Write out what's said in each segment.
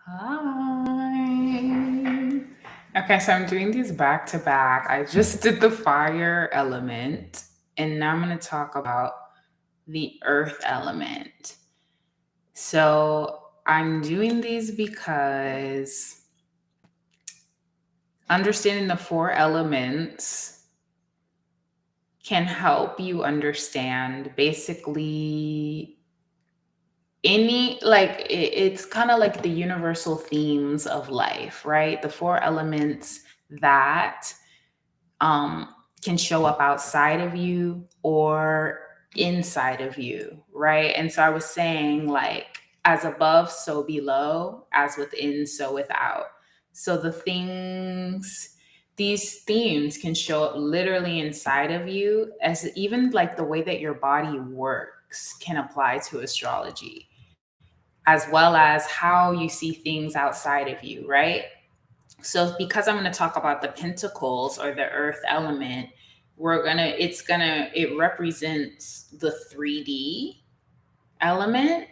Hi. Okay, so I'm doing these back to back. I just did the fire element, and now I'm going to talk about the earth element. So I'm doing these because understanding the four elements can help you understand basically it's kind of like the universal themes of life, right? The four elements that um can show up outside of you or inside of you, right? And so I was saying, like, as above so below, as within so without. So these themes can show up literally inside of you, as even like the way that your body works can apply to astrology, as well as how you see things outside of you, right? So because I'm going to talk about the pentacles or the earth element, it represents the 3D element,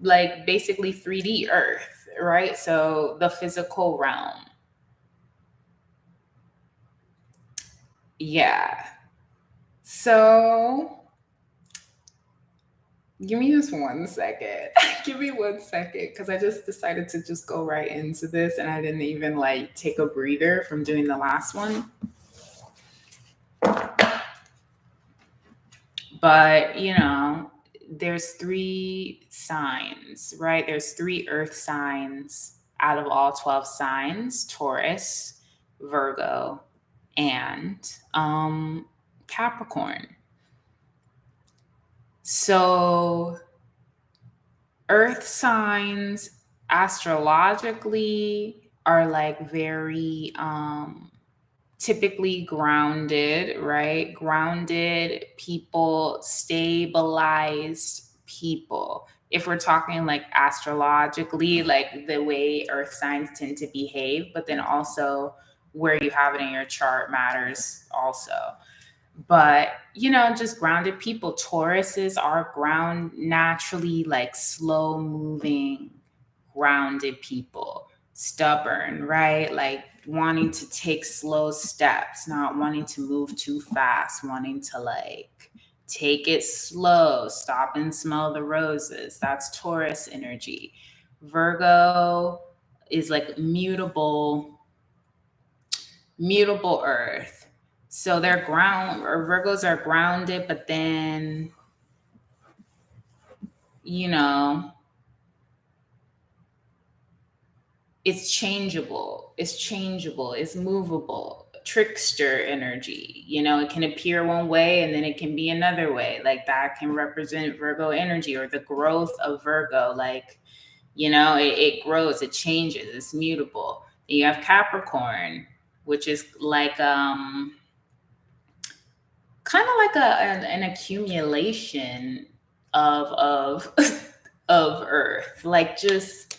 like basically 3D earth, right? So the physical realm. Yeah. So give me just 1 second. Give me 1 second, because I just decided to just go right into this and I didn't even like take a breather from doing the last one. But, there's three signs, right? There's three earth signs out of all 12 signs: Taurus, Virgo, and Capricorn. So, earth signs astrologically are like very typically grounded, right? Grounded people, stabilized people. If we're talking like astrologically, like the way earth signs tend to behave, but then also where you have it in your chart matters also. But, just grounded people. Tauruses are ground naturally, like slow moving, grounded people, stubborn, right? Like wanting to take slow steps, not wanting to move too fast, wanting to like take it slow, stop and smell the roses. That's Taurus energy. Virgo is like mutable earth. So they're Virgos are grounded, but then, you know, it's movable, trickster energy. It can appear one way and then it can be another way. Like that can represent Virgo energy or the growth of Virgo. Like, it grows, it changes, it's mutable. Then you have Capricorn, which is like kind of like an accumulation of of earth, like just.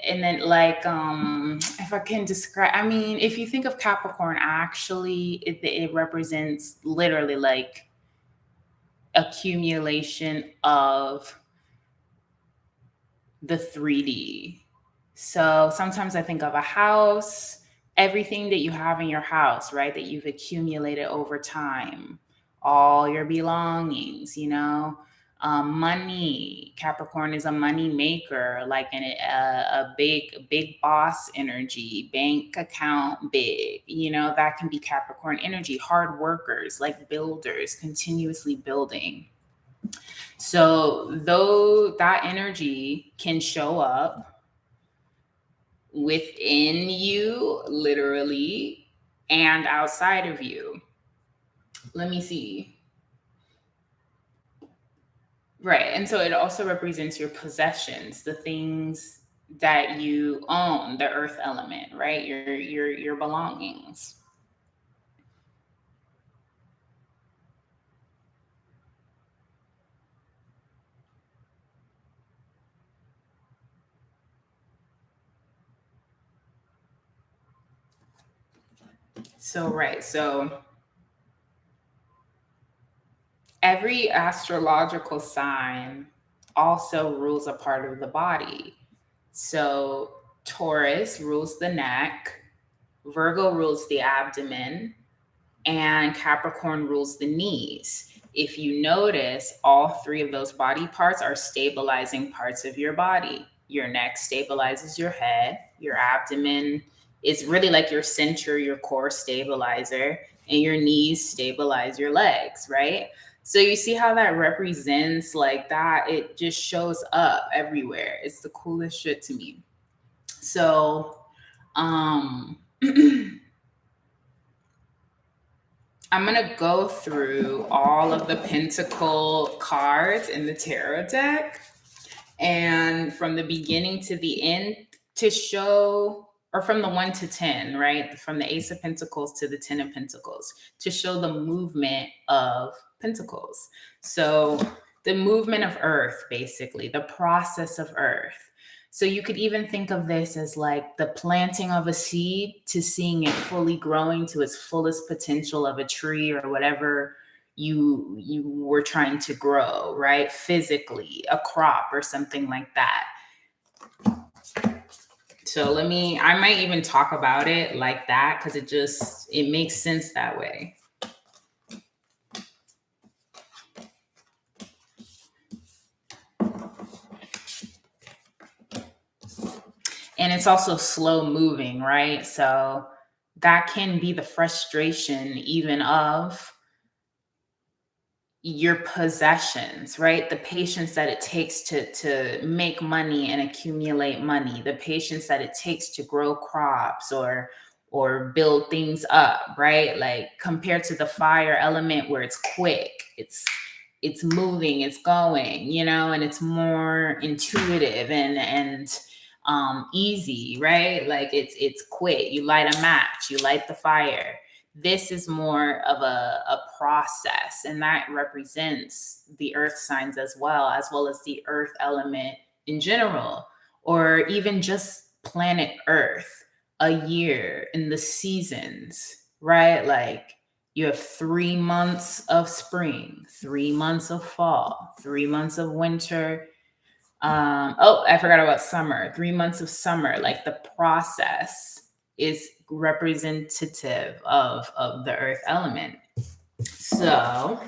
And then, like, if I can describe, I mean, if you think of Capricorn, actually it represents literally like accumulation of the 3D. So sometimes I think of a house, everything that you have in your house, right, that you've accumulated over time, all your belongings, money. Capricorn is a money maker, like a big boss energy, bank account big. That can be Capricorn energy. Hard workers, like builders, continuously building. So, though that energy can show up within you, literally, and outside of you. Let me see. Right. And so it also represents your possessions, the things that you own, the earth element, right? Your belongings. So right. So every astrological sign also rules a part of the body. So Taurus rules the neck, Virgo rules the abdomen, and Capricorn rules the knees. If you notice, all three of those body parts are stabilizing parts of your body. Your neck stabilizes your head, your abdomen is really like your center, your core stabilizer, and your knees stabilize your legs, right? So you see how that represents like that? It just shows up everywhere. It's the coolest shit to me. So, um, I'm going to go through all of the pentacle cards in the tarot deck and from the beginning to the end to show, or from the 1 to 10, right? From the Ace of Pentacles to the 10 of Pentacles to show the movement of Pentacles. So the movement of Earth, basically, the process of Earth. So you could even think of this as like the planting of a seed to seeing it fully growing to its fullest potential of a tree or whatever you were trying to grow, right? Physically, a crop or something like that. So I might even talk about it like that because it makes sense that way. And it's also slow moving, right? So that can be the frustration even of your possessions, right? The patience that it takes to make money and accumulate money, the patience that it takes to grow crops or build things up, right? Like compared to the fire element where it's quick, it's moving, it's going, and it's more intuitive and easy, right? Like it's quick. You light a match, you light the fire. This is more of a process, and that represents the earth signs as well as the earth element in general, or even just planet earth, a year in the seasons, right? Like you have 3 months of spring, 3 months of fall, 3 months of winter. Oh, I forgot about summer. 3 months of summer. Like the process is representative of the earth element. So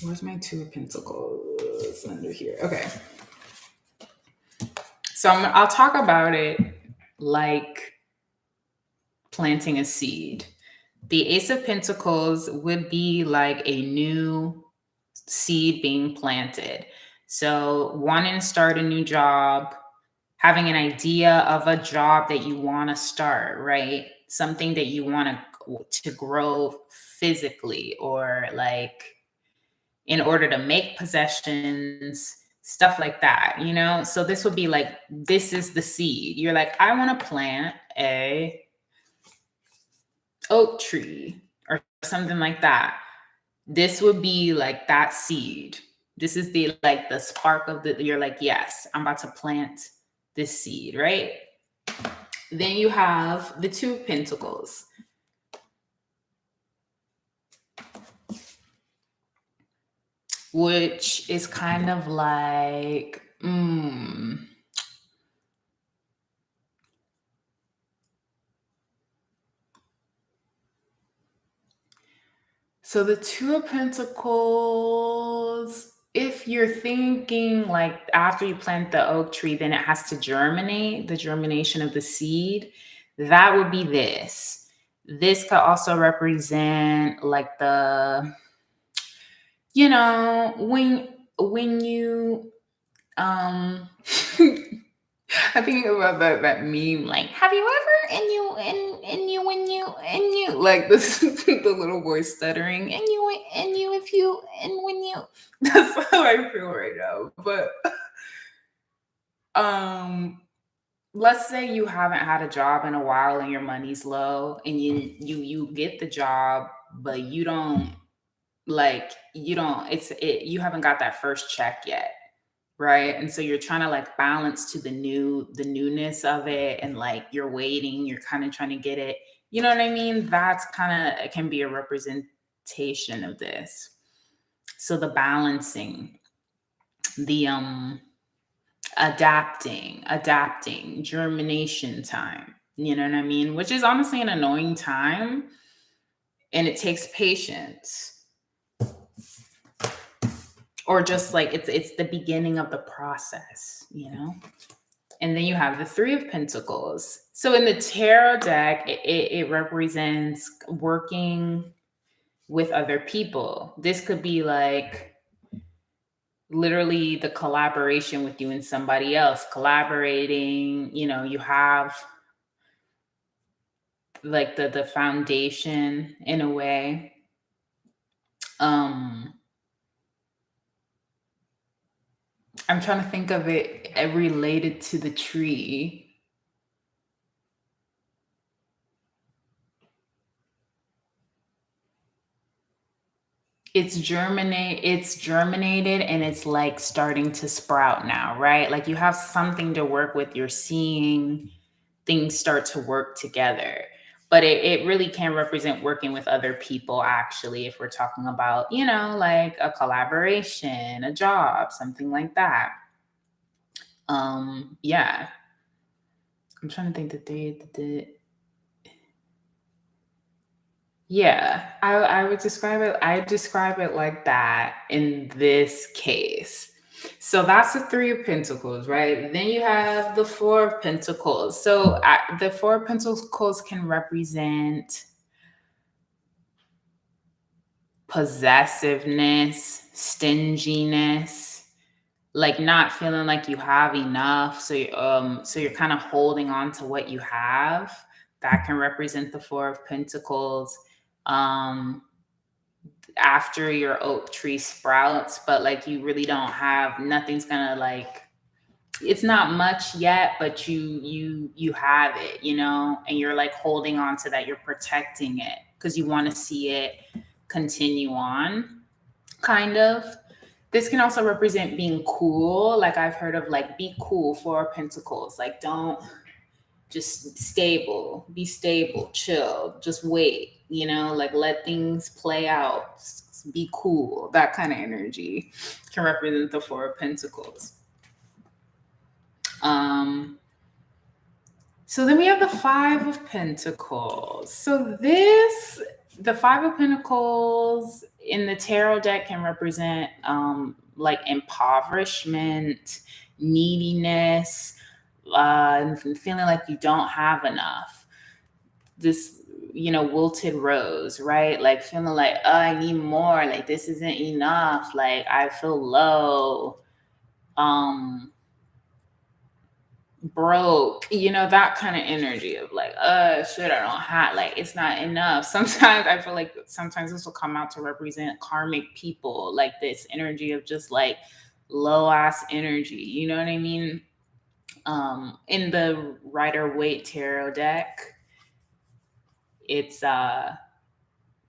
where's my 2 of Pentacles under here? Okay. So I'll talk about it like planting a seed. The Ace of Pentacles would be like a new seed being planted. So wanting to start a new job, having an idea of a job that you want to start, right? Something that you want to grow physically, or like in order to make possessions, stuff like that. So this would be like, this is the seed. You're like, I want to plant a oak tree or something like that. This would be like that seed. This is the spark of you're like, yes, I'm about to plant this seed, right? Then you have the 2 of Pentacles, which is kind of like, so the 2 of Pentacles, if you're thinking like after you plant the oak tree, then it has to germinate, the germination of the seed, that would be this. This could also represent like when you I think about that meme, like, have you ever and you when you like this the little boy stuttering and you if you and when you that's how I feel right now. But um let's say you haven't had a job in a while and your money's low and you get the job, but you haven't got that first check yet, right? And so you're trying to like balance to the newness of it, and like you're waiting, you're kind of trying to get it, You know what I mean? That's kind of, it can be a representation of this. So the balancing, the adapting, germination time. You know what I mean? Which is honestly an annoying time, and it takes patience. Or just like it's the beginning of the process, you know? And then you have the Three of Pentacles. So in the tarot deck, it represents working with other people. This could be like literally the collaboration with you and somebody else, collaborating. You have like the foundation in a way. Um, I'm trying to think of it related to the tree. It's germinated and it's like starting to sprout now, right? Like you have something to work with. You're seeing things start to work together. But it really can represent working with other people, actually, if we're talking about, like a collaboration, a job, something like that. Yeah. I'm trying to think that yeah, I would describe it like that in this case. So that's the Three of Pentacles, right? Then you have the Four of Pentacles. So the Four of Pentacles can represent possessiveness, stinginess, like not feeling like you have enough. So you're kind of holding on to what you have. That can represent the Four of Pentacles. Um, After your oak tree sprouts, but like you really don't have, nothing's gonna like, it's not much yet, but you have it, and you're like holding on to that, you're protecting it because you want to see it continue on, kind of. This can also represent being cool. Like I've heard of like, be cool, Four of Pentacles. Like don't, just be stable, chill, just wait, like let things play out, be cool. That kind of energy can represent the Four of Pentacles. Um, so then we have the Five of Pentacles. The Five of Pentacles in the tarot deck can represent like impoverishment, neediness, and feeling like you don't have enough. This, wilted rose, right? Like feeling like, oh, I need more. Like this isn't enough. Like I feel low. Um, broke, that kind of energy of like, shit, I don't have, like, it's not enough. Sometimes I feel like sometimes this will come out to represent karmic people, like this energy of just like low ass energy, you know what I mean? In the Rider Waite tarot deck, it's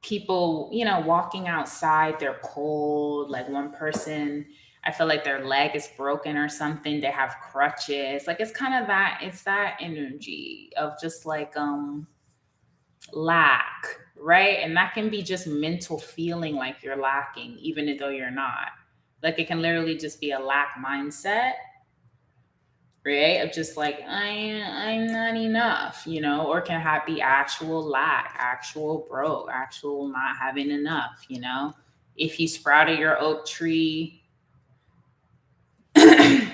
people, walking outside, they're cold. Like one person, I feel like their leg is broken or something. They have crutches. Like it's kind of that, it's that energy of just like lack, right? And that can be just mental feeling like you're lacking, even though you're not. Like it can literally just be a lack mindset, right? Of just like I'm not enough, or can be actual lack, actual broke, actual not having enough. If you sprouted your oak tree and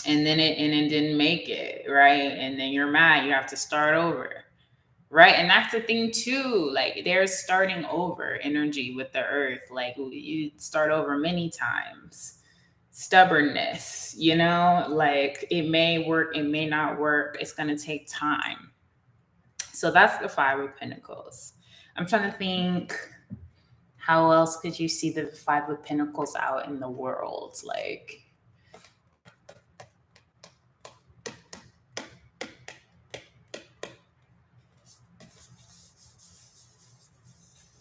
it didn't make it, right? And then you're mad, you have to start over. Right. And that's the thing too. Like there's starting over energy with the earth. Like you start over many times. Stubbornness, like it may work, it may not work. It's going to take time. So that's the Five of Pentacles. I'm trying to think, how else could you see the Five of Pentacles out in the world? Like,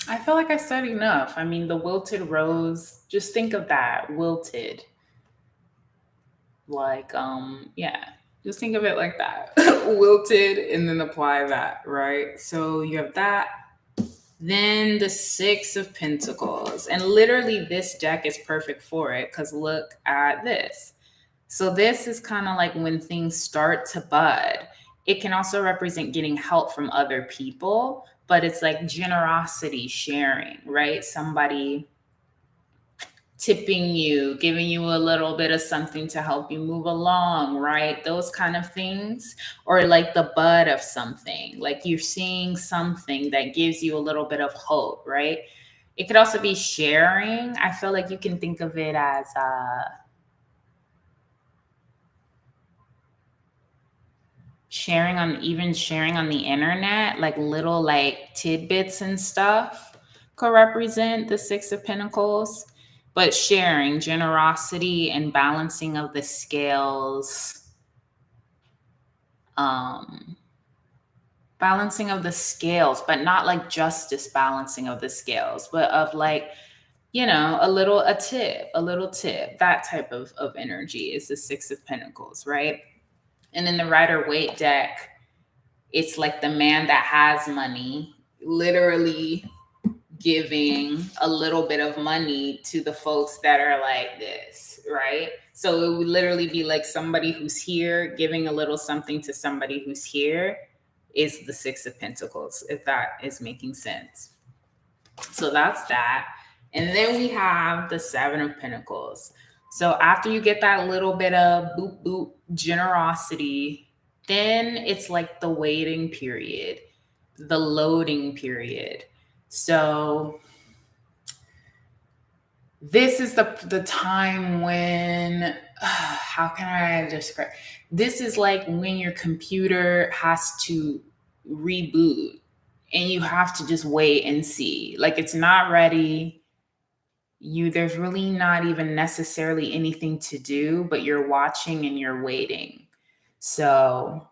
I feel like I said enough. I mean, the wilted rose, just think of that, wilted. Like, yeah. Just think of it like that. Wilted, and then apply that, right? So you have that. Then the Six of Pentacles. And literally, this deck is perfect for it because look at this. So, this is kind of like when things start to bud. It can also represent getting help from other people, but it's like generosity, sharing, right? Somebody tipping you, giving you a little bit of something to help you move along, right? Those kind of things. Or like the bud of something, like you're seeing something that gives you a little bit of hope, right? It could also be sharing. I feel like you can think of it as sharing on the internet, like little like tidbits and stuff could represent the Six of Pentacles. But sharing, generosity, and balancing of the scales, um, balancing of the scales, but not like justice balancing of the scales, but of like, a little tip, that type of energy is the Six of Pentacles, right? And in the Rider Waite deck, it's like the man that has money, literally giving a little bit of money to the folks that are like this, right? So it would literally be like somebody who's here giving a little something to somebody who's here is the Six of Pentacles, if that is making sense. So that's that. And then we have the Seven of Pentacles. So after you get that little bit of boop boop generosity, then it's like the waiting period, the loading period. So this is the time when how can I describe? This is like when your computer has to reboot and you have to just wait and see. Like it's not ready. There's really not even necessarily anything to do, but you're watching and you're waiting. So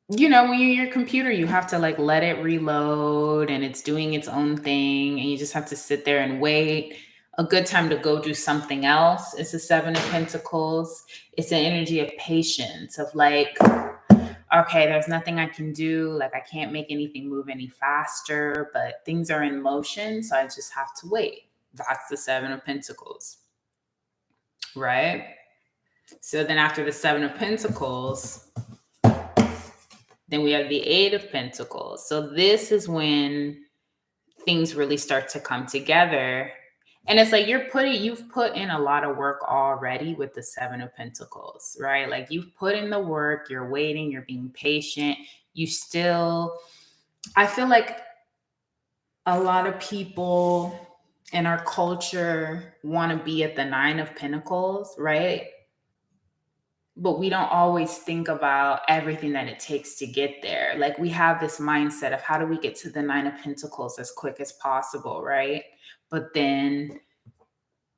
when you're your computer, you have to like let it reload and it's doing its own thing, and you just have to sit there and wait. A good time to go do something else is the Seven of Pentacles. It's an energy of patience, of like, okay, there's nothing I can do. Like, I can't make anything move any faster, but things are in motion, so I just have to wait. That's the Seven of Pentacles, right? So then after the Seven of Pentacles, then we have the Eight of Pentacles. So this is when things really start to come together. And it's like you've put in a lot of work already with the Seven of Pentacles, right? Like you've put in the work, you're waiting, you're being patient. I feel like a lot of people in our culture want to be at the Nine of Pentacles, right? But we don't always think about everything that it takes to get there. Like we have this mindset of how do we get to the Nine of Pentacles as quick as possible, right? But then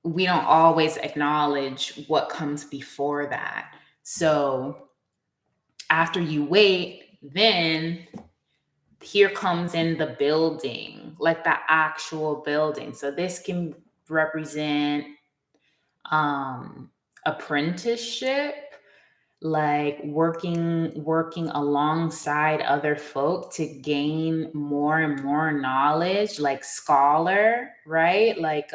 we don't always acknowledge what comes before that. So after you wait, then here comes in the building, like the actual building. So this can represent apprenticeship, like working alongside other folk to gain more and more knowledge, like scholar, right? Like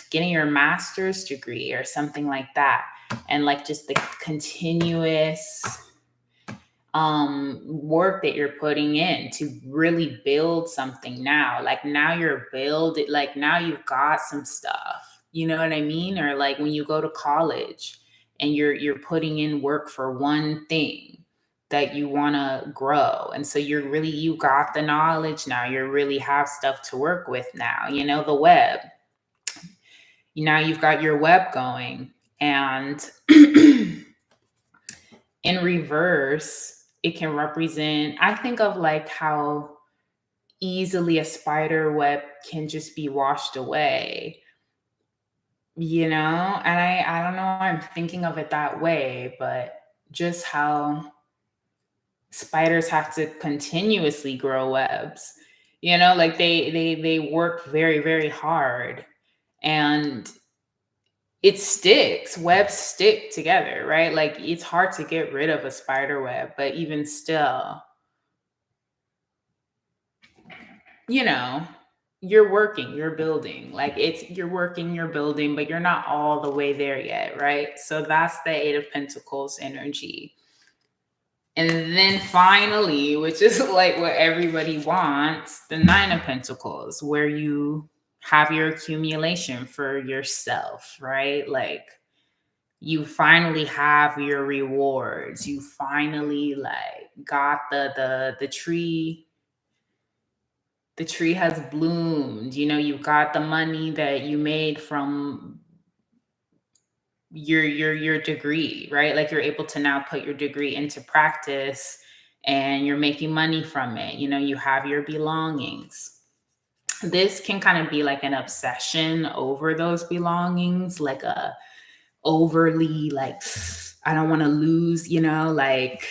getting your master's degree or something like that, and like just the continuous work that you're putting in to really build something now. Like now you're building, like now you've got some stuff, you know what I mean? Or like when you go to college and you're putting in work for one thing that you want to grow, and so you got the knowledge now, you really have stuff to work with now, the web. Now you've got your web going. And in reverse, it can represent, I think of like how easily a spider web can just be washed away, and I don't know why I'm thinking of it that way, but just how spiders have to continuously grow webs, like they work very, very hard. And it sticks. Webs stick together, right? Like it's hard to get rid of a spider web, but even still, you know, you're working, you're building. Like you're working, you're building, but you're not all the way there yet, right? So that's the Eight of Pentacles energy. And then finally, which is like what everybody wants, the Nine of Pentacles, where you have your accumulation for yourself, right? Like you finally have your rewards. You finally like got the tree. The tree has bloomed. You know, you've got the money that you made from your degree, right? Like you're able to now put your degree into practice and you're making money from it. You know, you have your belongings. This can kind of be like an obsession over those belongings, like a overly like I don't want to lose, you know, like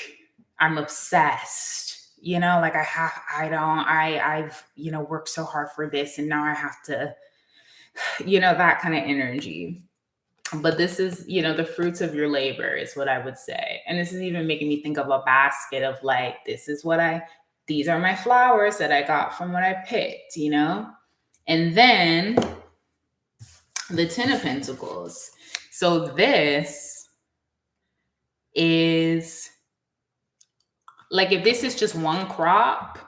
I'm obsessed, you know, like I've, you know, worked so hard for this and now I have to, you know, that kind of energy. But this is, you know, the fruits of your labor is what I would say. And this is even making me think of a basket of like, these are my flowers that I got from what I picked, you know? And then the Ten of Pentacles. So this is like, if this is just one crop,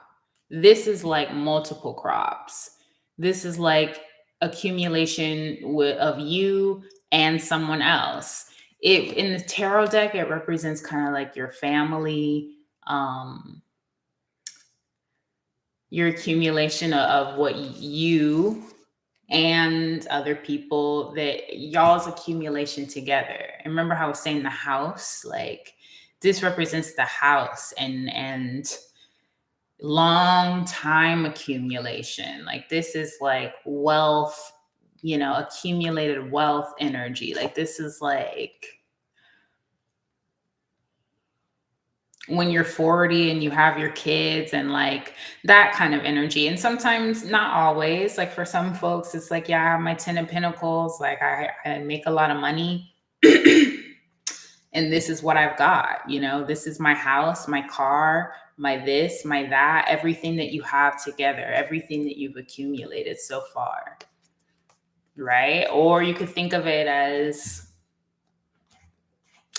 this is like multiple crops. This is like accumulation of you and someone else. It in the tarot deck, it represents kind of like your family, your accumulation of what you and other people, that y'all's accumulation together. And remember how I was saying the house, like this represents the house and long time accumulation. Like this is like wealth, you know, accumulated wealth energy. Like this is like when you're 40 and you have your kids and like that kind of energy. And sometimes, not always, like for some folks it's like, yeah, I have my 10 of Pentacles, like I make a lot of money and this is what I've got, you know, this is my house, my car, my this, my that, everything that you have together, everything that you've accumulated so far, right? Or you could think of it as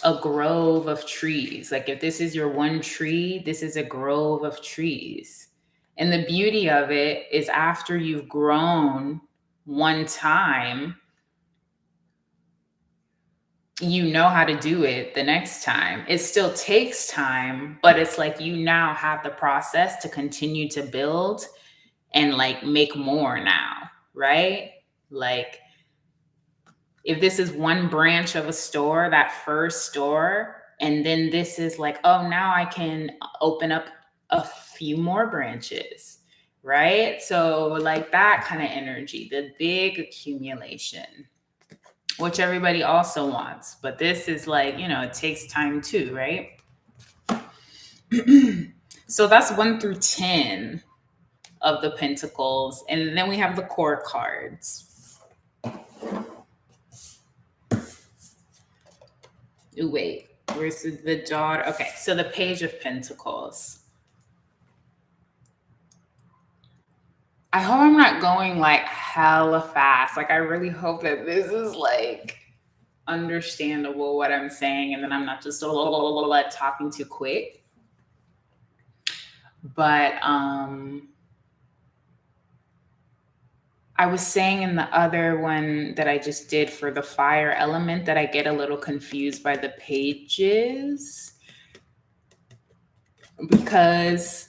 a grove of trees. Like if this is your one tree, this is a grove of trees. And the beauty of it is after you've grown one time, you know how to do it the next time. It still takes time, but it's like you now have the process to continue to build and like make more now, right? Like if this is one branch of a store, that first store, and then this is like, oh, now I can open up a few more branches, right? So like that kind of energy, the big accumulation, which everybody also wants. But this is like, you know, it takes time too, right? So that's 1 through 10 of the Pentacles. And then we have the core cards. Ooh, wait, where's the daughter? Okay, so the Page of Pentacles. I hope I'm not going like hella fast. Like I really hope that this is like understandable what I'm saying, and then I'm not just talking too quick. But I was saying in the other one that I just did for the fire element that I get a little confused by the pages because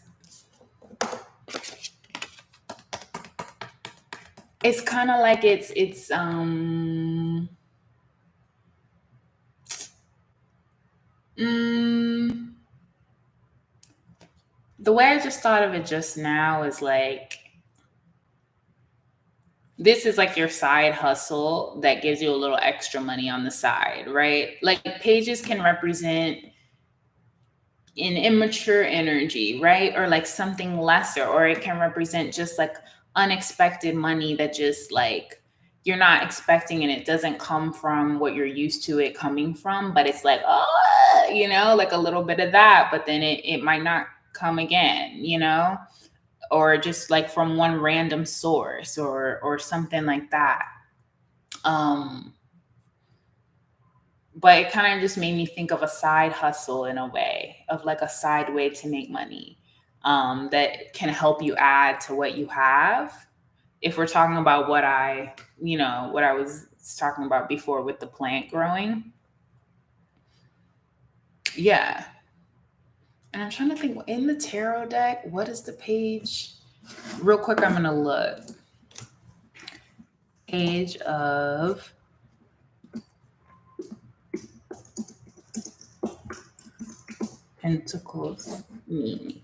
it's kind of like it's the way I just thought of it just now is like, this is like your side hustle that gives you a little extra money on the side, right? Like pages can represent an immature energy, right? Or like something lesser, or it can represent just like unexpected money that just like you're not expecting, and it doesn't come from what you're used to it coming from, but it's like, oh, like a little bit of that, but then it might not come again, or just like from one random source or something like that. Um, but it kind of just made me think of a side hustle in a way, of like a side way to make money, that can help you add to what you have. If we're talking about what I was talking about before with the plant growing. Yeah. And I'm trying to think, in the tarot deck, what is the page? Real quick, I'm going to look. Page of Pentacles meaning.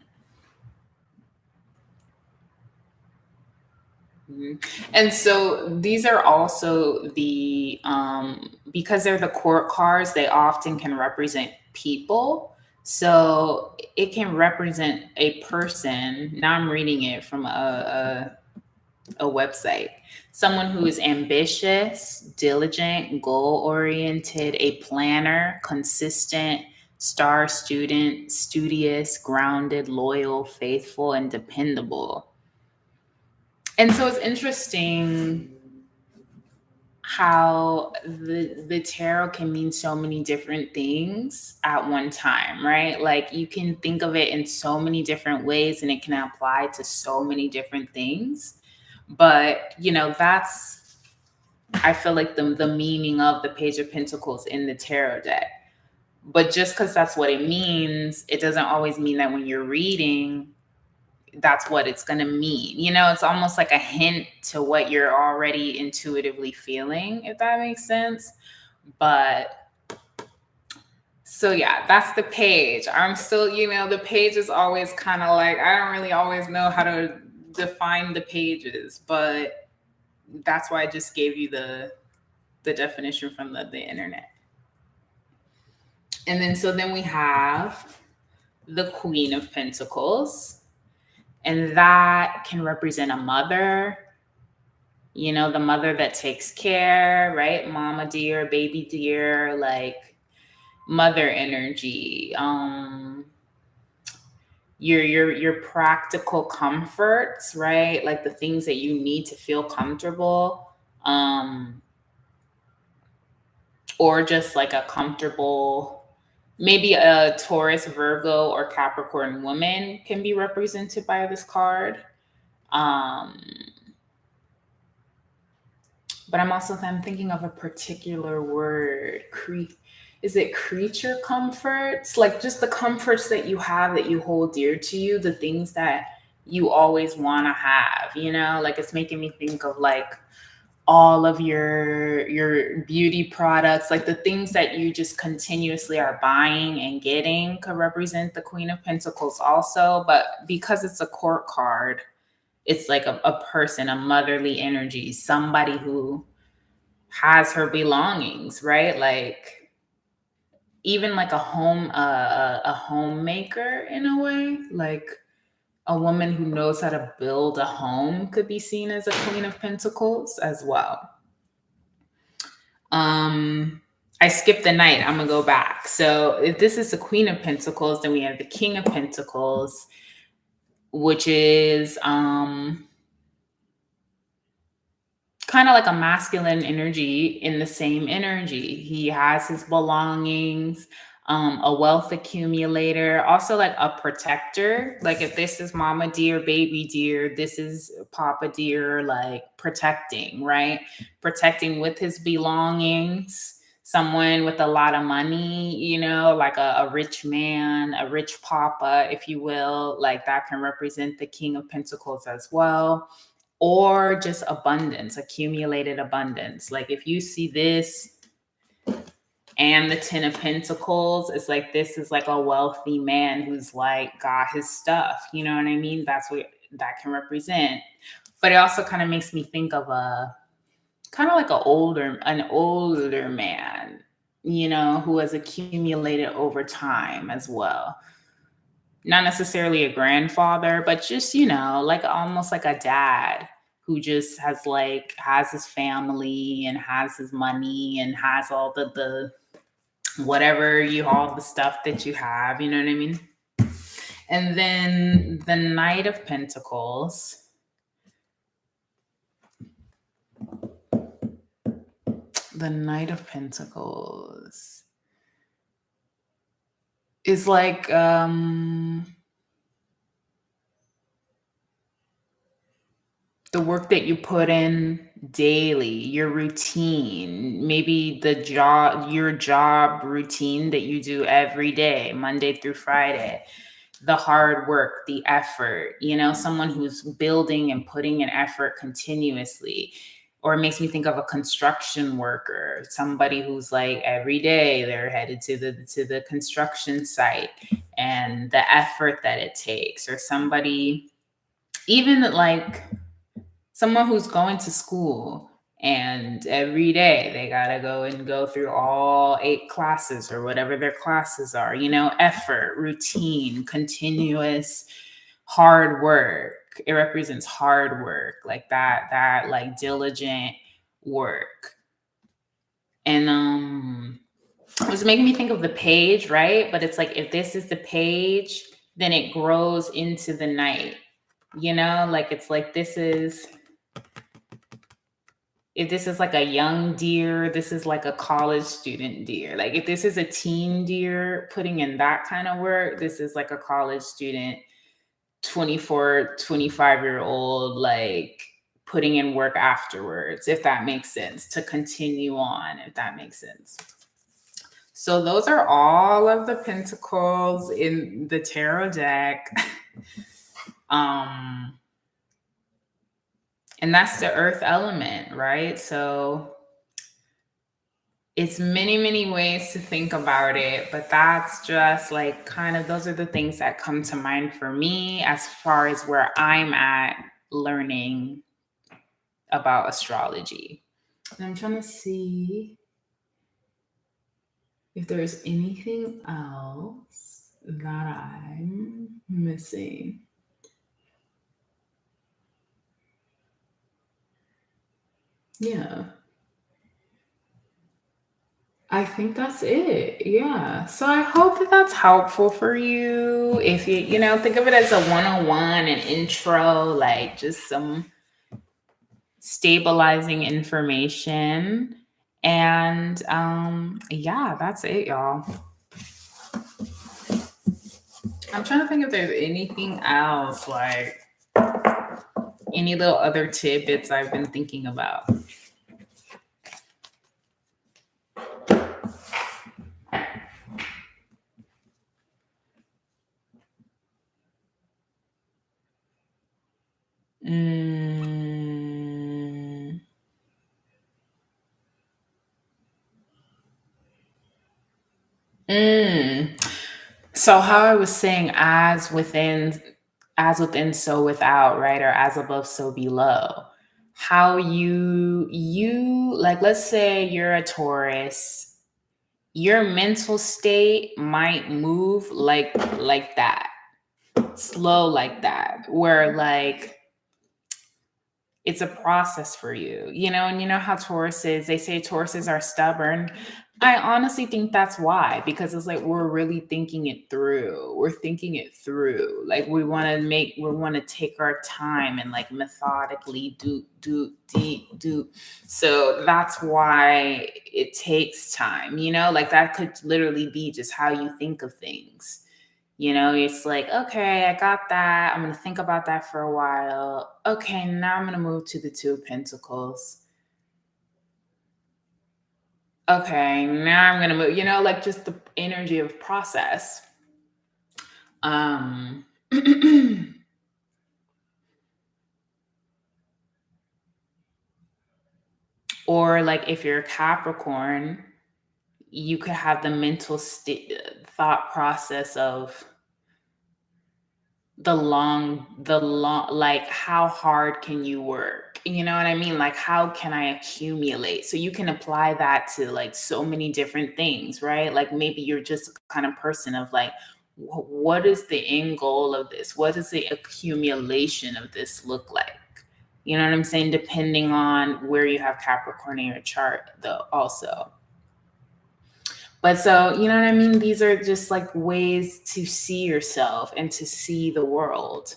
And so these are also because they're the court cards, they often can represent people. So it can represent a person. Now I'm reading it from a website. Someone who is ambitious, diligent, goal oriented, a planner, consistent, star student, studious, grounded, loyal, faithful, and dependable. And so it's interesting how the tarot can mean so many different things at one time, right? Like you can think of it in so many different ways and it can apply to so many different things. But, that's, I feel like the meaning of the Page of Pentacles in the tarot deck. But just because that's what it means, it doesn't always mean that when you're reading, that's what it's going to mean. It's almost like a hint to what you're already intuitively feeling, if that makes sense. But so yeah, that's the page. I'm still, the page is always kind of like, I don't really always know how to define the pages, but that's why I just gave you the definition from the internet. And then we have the Queen of Pentacles, and that can represent a mother, the mother that takes care, right? Mama dear, baby dear, like mother energy. Your practical comforts, right? Like the things that you need to feel comfortable. Or just like a comfortable, maybe a Taurus, Virgo, or Capricorn woman can be represented by this card. But I'm thinking of a particular word. Is it creature comforts? Like just the comforts that you have that you hold dear to you, the things that you always want to have, like it's making me think of like all of your beauty products, like the things that you just continuously are buying and getting could represent the Queen of Pentacles also. But because it's a court card, it's like a person, a motherly energy, somebody who has her belongings, right? Like even like a homemaker in a way, like a woman who knows how to build a home could be seen as a Queen of Pentacles as well. I skipped the Knight. I'm gonna go back. So if this is the Queen of Pentacles, then we have the King of Pentacles, which is kind of like a masculine energy in the same energy. He has his belongings, a wealth accumulator, also like a protector. Like if this is mama dear, baby dear, this is papa dear, like protecting, right? Protecting with his belongings. Someone with a lot of money, like a rich man, a rich papa, if you will, like that can represent the King of Pentacles as well. Or just abundance, accumulated abundance. Like if you see this and the Ten of Pentacles, it's like this is like a wealthy man who's like got his stuff. You know what I mean? That's what that can represent. But it also kind of makes me think of a kind of like an older man, who has accumulated over time as well. Not necessarily a grandfather, but just, like almost like a dad. who just has his family and has his money and has all the whatever you all the stuff that you have, you know what I mean? And then the Knight of Pentacles. The Knight of Pentacles is like the work that you put in daily, your routine, maybe your job routine that you do every day, Monday through Friday, the hard work, the effort, someone who's building and putting an effort continuously. Or it makes me think of a construction worker, somebody who's like every day they're headed to the construction site and the effort that it takes. Or somebody, even like someone who's going to school and every day they got to go through all 8 classes or whatever their classes are, effort, routine, continuous hard work. It represents hard work, like that like diligent work. And it was making me think of the page, right? But it's like, if this is the page, then it grows into the night, like it's like if this is like a young deer, this is like a college student deer. Like if this is a teen deer putting in that kind of work, this is like a college student, 24, 25-year-old, like putting in work afterwards, if that makes sense, to continue on, if that makes sense. So those are all of the pentacles in the tarot deck. And that's the earth element, right? So it's many, many ways to think about it, but that's just like kind of, those are the things that come to mind for me as far as where I'm at learning about astrology. And I'm trying to see if there's anything else that I'm missing. Yeah. I think that's it. Yeah. So I hope that that's helpful for you. If think of it as a 101, an intro, like just some stabilizing information. And yeah, that's it, y'all. I'm trying to think if there's anything else, like any little other tidbits I've been thinking about. So how I was saying, as within, so without, right? Or as above, so below. How you like, let's say you're a Taurus, your mental state might move like that, slow like that, where like it's a process for you, and you know how they say Tauruses are stubborn. I honestly think that's why, because it's like we're really thinking it through. We're thinking it through. Like we want to take our time and like methodically do. So that's why it takes time, like that could literally be just how you think of things. It's like, okay, I got that. I'm going to think about that for a while. Okay, now I'm going to move to the Two of Pentacles. Okay, now I'm going to move, like just the energy of process. Or like if you're a Capricorn, you could have the mental thought process of the long, like how hard can you work? You know what I mean? Like how can I accumulate? So you can apply that to like so many different things, right? Like maybe you're just a kind of person of like, what is the end goal of this? What does the accumulation of this look like? You know what I'm saying? Depending on where you have Capricorn in your chart, though, also. But so, you know what I mean? These are just like ways to see yourself and to see the world.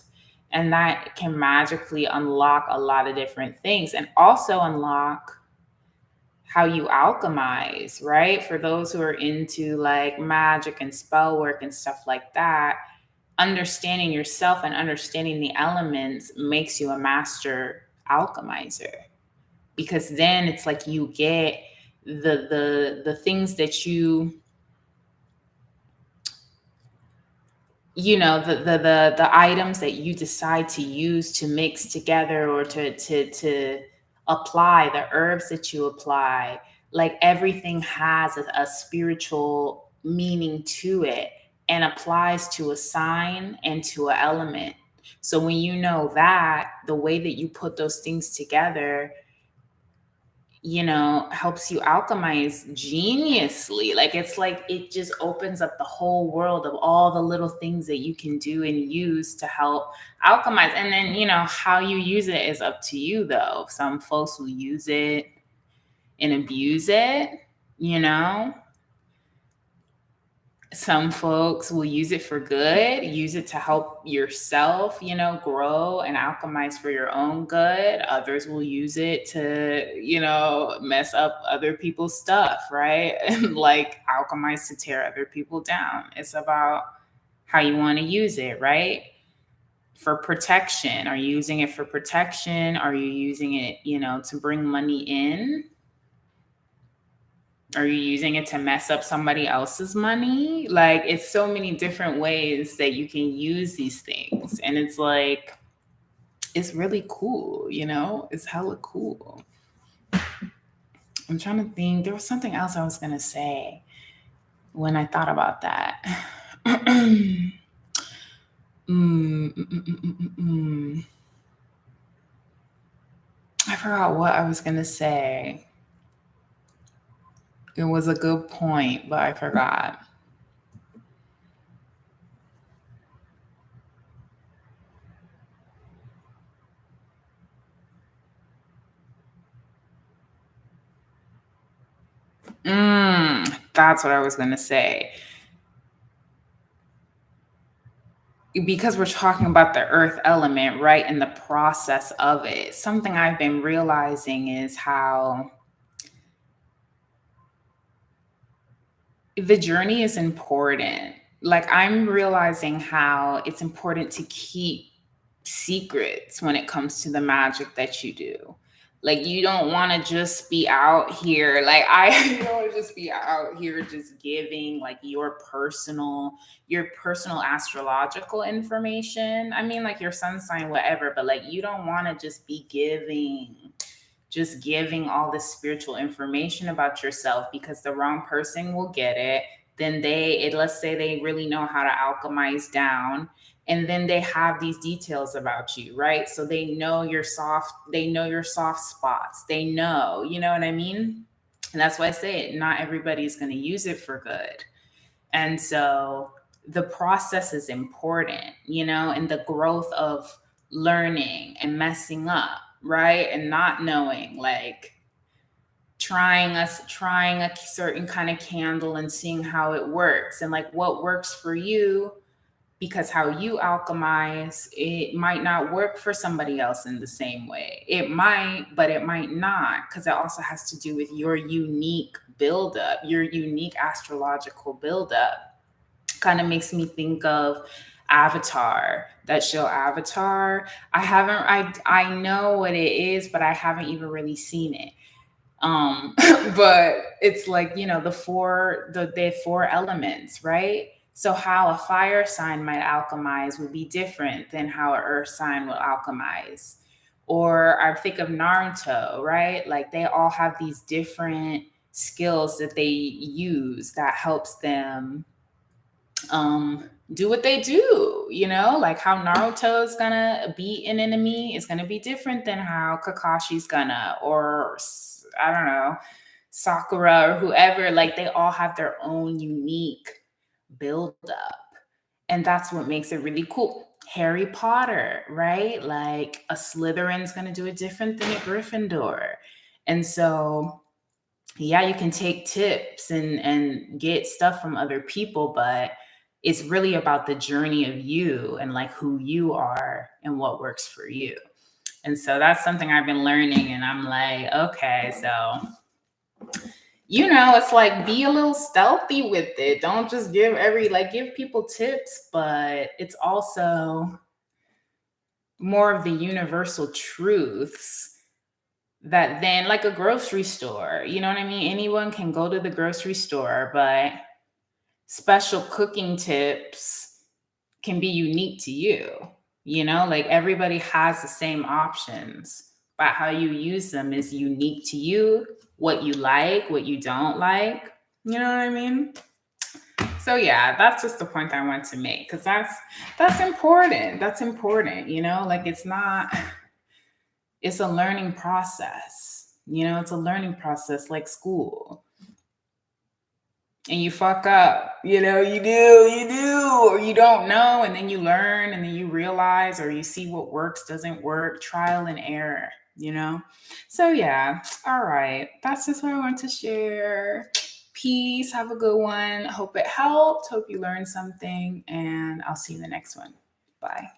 And that can magically unlock a lot of different things and also unlock how you alchemize, right? For those who are into like magic and spell work and stuff like that, understanding yourself and understanding the elements makes you a master alchemizer, because then it's like you get the things that you know, the items that you decide to use to mix together, or to apply the herbs that you apply. Like everything has a spiritual meaning to it and applies to a sign and to an element. So when you know that, the way that you put those things together, you know, helps you alchemize geniusly. Like it's like it just opens up the whole world of all the little things that you can do and use to help alchemize. And then, you know, how you use it is up to you though. Some folks will use it and abuse it, you know. Some folks will use it for good, use it to help yourself, you know, grow and alchemize for your own good. Others will use it to, you know, mess up other people's stuff, right? And like alchemize to tear other people down. It's about how you want to use it, right? For protection. Are you using it for protection? Are you using it, you know, to bring money in? Are you using it to mess up somebody else's money? Like, it's so many different ways that you can use these things. And it's like, it's really cool, you know? It's hella cool. I'm trying to think. There was something else I was going to say when I thought about that. I forgot what I was going to say. It was a good point, but I forgot. That's what I was going to say. Because we're talking about the earth element, right? And the process of it. Something I've been realizing is how the journey is important. Like, I'm realizing how it's important to keep secrets when it comes to the magic that you do. Like, you don't want to just be out here. Like, I don't want to just be out here just giving like your personal astrological information. I mean, like your sun sign, whatever, but like you don't want to just giving all this spiritual information about yourself, because the wrong person will get it. Then let's say they really know how to alchemize down, and then they have these details about you, right? So they know your soft spots. They know, you know what I mean? And that's why I say it, not everybody's going to use it for good. And so the process is important, you know, and the growth of learning and messing up, right? And not knowing, like trying a certain kind of candle and seeing how it works and like what works for you, because how you alchemize, it might not work for somebody else in the same way. It might, but it might not, because it also has to do with your unique buildup, your unique astrological buildup. Kind of makes me think of Avatar, that show Avatar. I know what it is, but I haven't even really seen it. But it's like, you know, the four elements, right? So how a fire sign might alchemize would be different than how an earth sign will alchemize. Or I think of Naruto, right? Like they all have these different skills that they use that helps them do what they do, you know, like how Naruto's gonna beat an enemy is gonna be different than how Kakashi's gonna, or I don't know, Sakura or whoever. Like they all have their own unique build up, and that's what makes it really cool. Harry Potter, right? Like a Slytherin's going to do it different than a Gryffindor. And so, yeah, you can take tips and get stuff from other people, but it's really about the journey of you and like who you are and what works for you. And so that's something I've been learning. And I'm like, okay, so, it's like be a little stealthy with it. Don't just give people tips, but it's also more of the universal truths that then, like a grocery store, you know what I mean? Anyone can go to the grocery store, but special cooking tips can be unique to you. Like everybody has the same options, but how you use them is unique to you, what you like, what you don't like. You know what I mean? So yeah, that's just the point I want to make, because that's important. That's important. Like it's a learning process. It's a learning process like school. And you fuck up, you do, or you don't know, and then you learn, and then you realize, or you see what works, doesn't work, trial and error. So yeah, all right. That's just what I want to share. Peace. Have a good one. Hope it helped. Hope you learned something, and I'll see you in the next one. Bye.